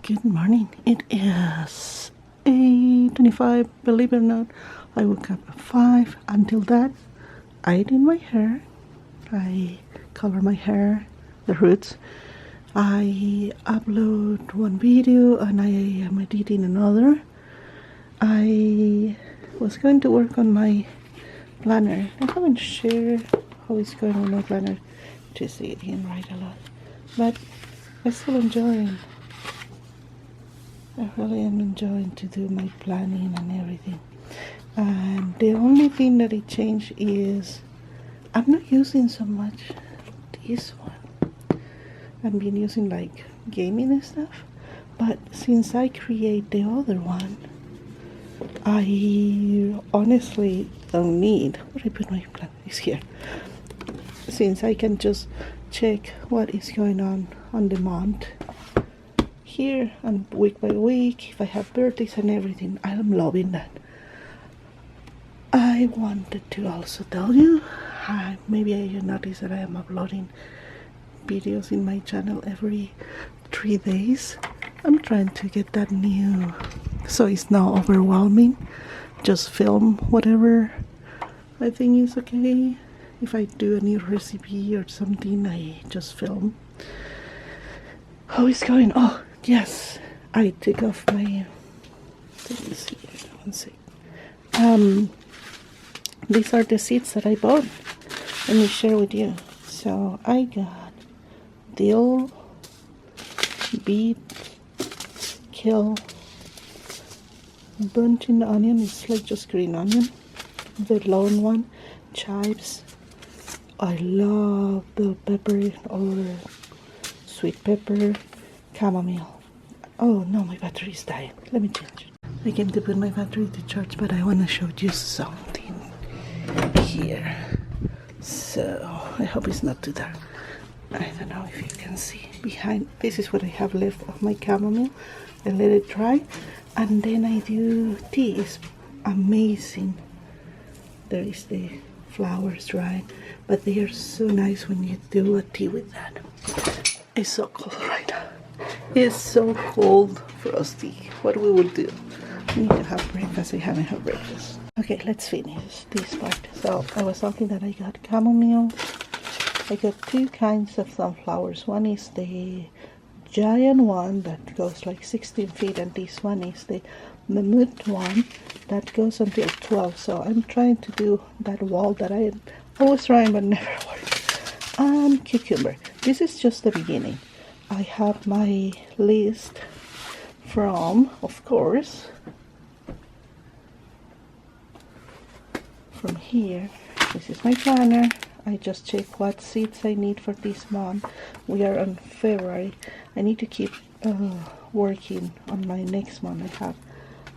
Good morning. It is 8:25. Believe it or not, I woke up at 5. Until that, I did my hair. I color my hair, the roots. I upload one video and I am editing another. I was going to work on my planner. I haven't shared how it's going on my planner to see it and write a lot. But I'm still enjoying. I really am enjoying to do my planning and everything. And the only thing that it changed is I'm not using so much this one. I've been using like gaming and stuff. But since I create the other one, I honestly don't need, where I put my plan is here. Since I can just check what is going on the month here and week by week, if I have birthdays and everything. I'm loving that. I wanted to also tell you, maybe you notice that I am uploading videos in my channel every 3 days. I'm trying to get that new, so it's not overwhelming. Just film whatever I think is okay. If I do a new recipe or something, I just film. How is it going? Oh, yes, I took off my, let me see, one sec. These are the seeds that I bought. Let me share with you. So I got dill, beet, kale, bunting onion, it's like just green onion, the long one, chives. I love bell pepper or sweet pepper, chamomile. Oh no, my battery is dying. Let me change it. I came to put my battery to charge, but I want to show you something here. So I hope it's not too dark. I don't know if you can see behind. This is what I have left of my chamomile. I let it dry, and then I do tea. It's amazing. There is the flowers dry, but they are so nice when you do a tea with that. It's so cold right now. It's so cold, frosty. What we will do? We need to have breakfast. I haven't had breakfast. Okay, let's finish this part. So I was talking that I got chamomile. I got 2 kinds of sunflowers. One is the giant one that goes like 16 feet, and this one is the mammoth one that goes until 12. So I'm trying to do that wall that I always trying but never work. And cucumber. This is just the beginning. I have my list from, of course, from here. This is my planner. I just check what seeds I need for this month. We are on February. I need to keep working on my next month. I have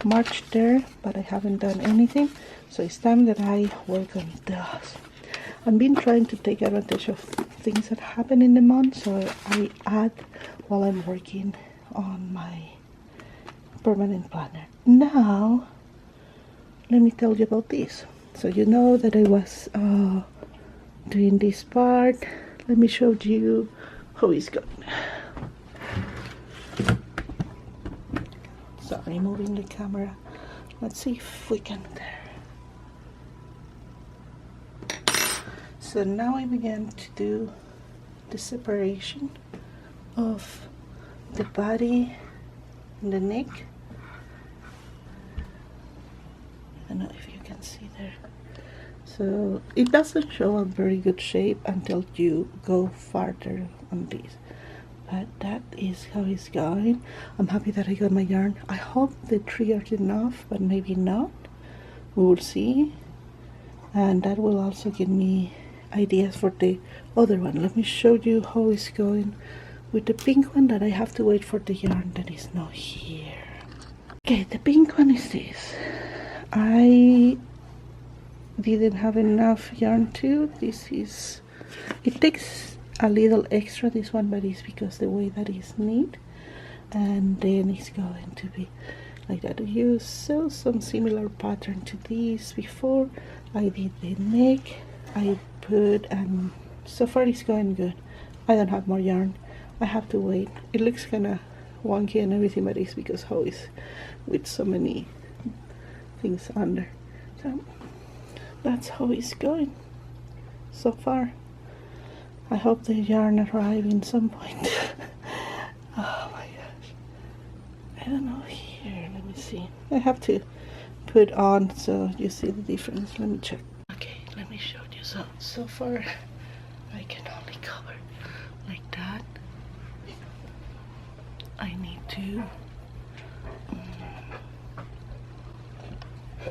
March there, but I haven't done anything. So it's time that I work on those. I've been trying to take advantage of things that happen in the month, so I add while I'm working on my permanent planner. Now, let me tell you about this. So you know that I was doing this part. Let me show you how it's going. Sorry, moving the camera. Let's see if we can there. So now I began to do the separation of the body and the neck. I don't know if you can see there. So it doesn't show a very good shape until you go farther on this. But that is how it's going. I'm happy that I got my yarn. I hope the 3 are enough, but maybe not. We will see. And that will also give me ideas for the other one. Let me show you how it's going with the pink one, that I have to wait for the yarn that is not here. Okay, the pink one is this. I didn't have enough yarn too. This is, it takes a little extra, this one, but it's because the way that is neat, and then it's going to be like that. You saw some similar pattern to this before. I did the neck, I put, and so far it's going good. I don't have more yarn. I have to wait. It looks kind of wonky and everything, but it's because how it's with so many things under. So that's how it's going so far. I hope the yarn arrives some point. Oh my gosh. I don't know here. Let me see. I have to put on so you see the difference. Let me check. Okay, let me show you. So far I can only cover like that. I need to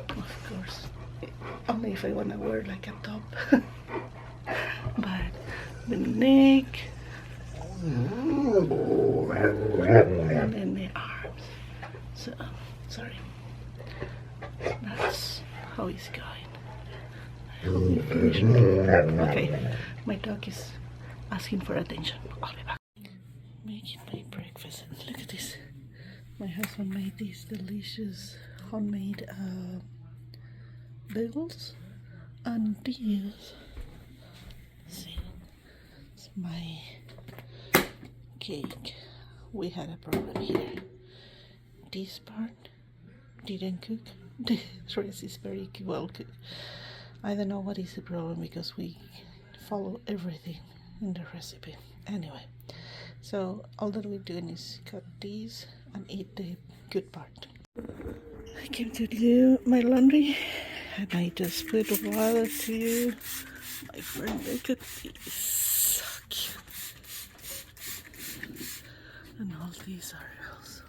of course only if I want to wear like a top. But the neck and then the arms. So sorry, that's how it's going. I hope we finish. Okay, my dog is asking for attention. I'll be back. Making my breakfast. Look at this. My husband made these delicious homemade bagels, and these, see, it's my cake. We had a problem here. This part didn't cook. The rest is very well cooked. I don't know what is the problem because we follow everything in the recipe. Anyway, so all that we're doing is cut these and eat the good part. I came to do my laundry and I just put water to my friend. Look at these, so cute. And all these are also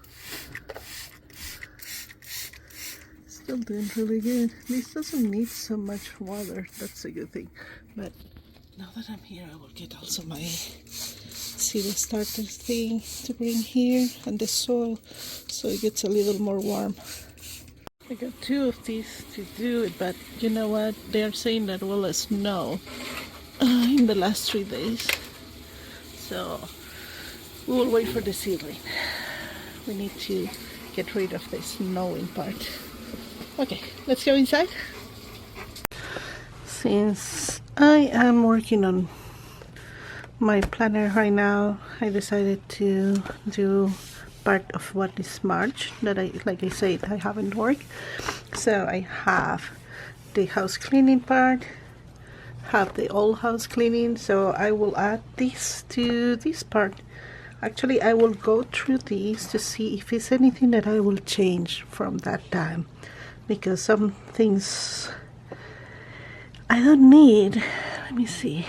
still doing really good. This doesn't need so much water, that's a good thing. But now that I'm here, I will get also my seed starter thing to bring here and the soil so it gets a little more warm. I got 2 of these to do it, but you know what? They're saying that will snow in the last 3 days. So we will wait for the seedling. We need to get rid of the snowing part. Okay, let's go inside. Since I am working on my planner right now, I decided to do part of what is March that like I said, I haven't worked. So I have the house cleaning part, have the old house cleaning, so I will add this to this part. Actually, I will go through these to see if there's anything that I will change from that time, because some things I don't need. Let me see.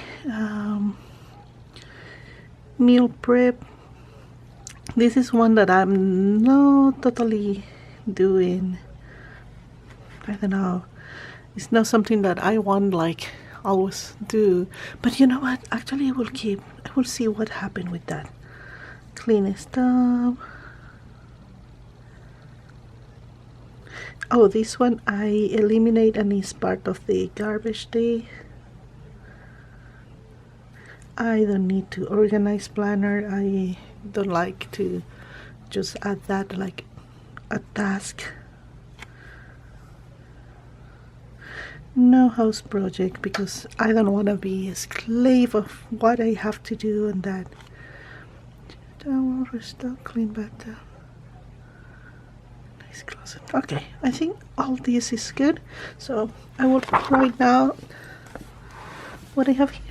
Meal prep. This is one that I'm not totally doing. I don't know. It's not something that I want like always do. But you know what? Actually, I will see what happened with that. Clean stuff. Oh, this one I eliminate and it's part of the garbage day. I don't need to organize planner. I don't like to just add that like a task. No house project because I don't want to be a slave of what I have to do and that. Towel, restock, clean bathtub. Nice closet. Okay, I think all this is good. So I will write down what I have here.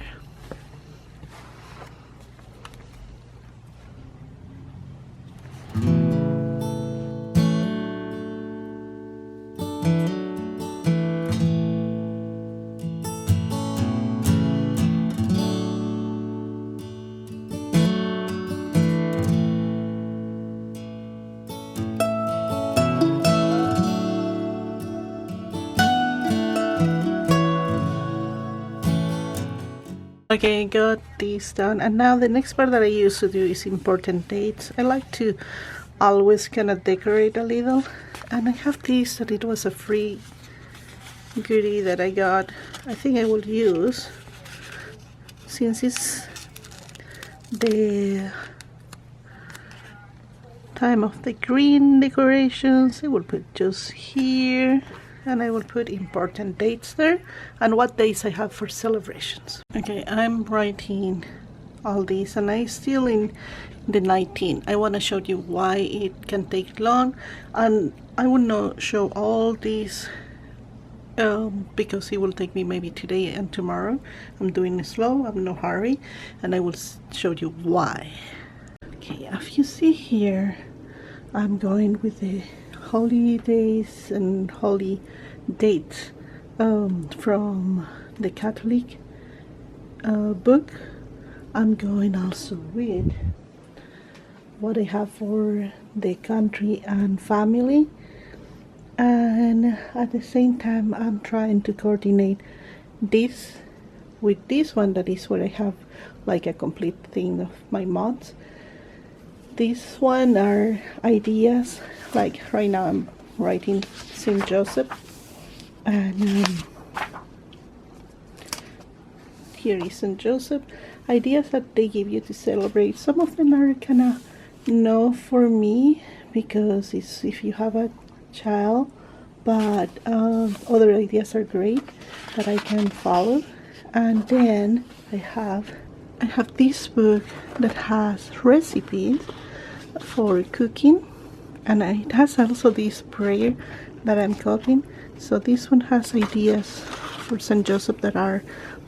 Okay, got this done, and now the next part that I used to do is important dates. I like to always kind of decorate a little, and I have this that it was a free goodie that I got. I think I will use, since it's the time of the green decorations, I will put just here. And I will put important dates there and what days I have for celebrations. Okay, I'm writing all these, and I still in the 19. I want to show you why it can take long, and I will not show all these because it will take me maybe today and tomorrow. I'm doing it slow, I'm no hurry, and I will show you why. Okay, as you see here, I'm going with the holidays and holy dates from the Catholic book. I'm going also with what I have for the country and family, and at the same time I'm trying to coordinate this with this one, that is where I have like a complete thing of my months. This one are ideas, like right now I'm writing Saint Joseph, and here is Saint Joseph, ideas that they give you to celebrate. Some of them are kind of no for me because it's if you have a child, but other ideas are great that I can follow. And then I have this book that has recipes for cooking, and it has also this prayer that I'm copying. So this one has ideas for Saint Joseph that are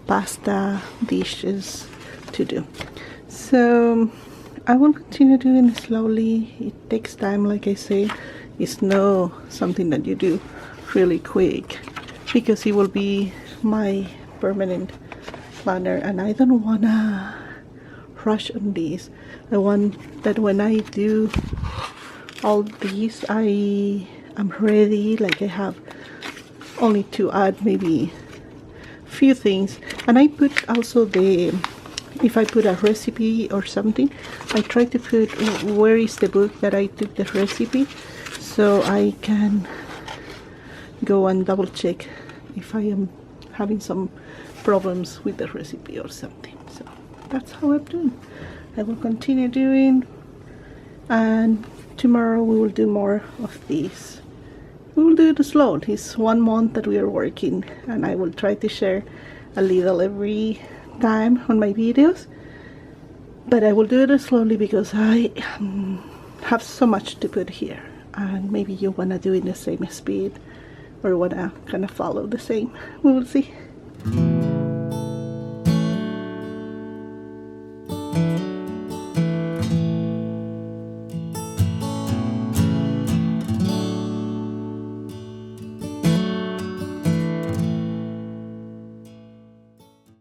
pasta dishes to do. So I will continue doing it slowly. It takes time, like I say. It's no something that you do really quick, because it will be my permanent planner, and I don't wanna rush on this. I want that when I do all these, I am ready, like I have only to add maybe few things. And I put also the, if I put a recipe or something, I try to put where is the book that I took the recipe, so I can go and double check if I am having some problems with the recipe or something. So that's how I'm doing. I will continue doing, and tomorrow we will do more of these. We will do it slow. It's 1 month that we are working, and I will try to share a little every time on my videos, but I will do it slowly because I have so much to put here, and maybe you want to do it in the same speed or want to kind of follow the same. We will see.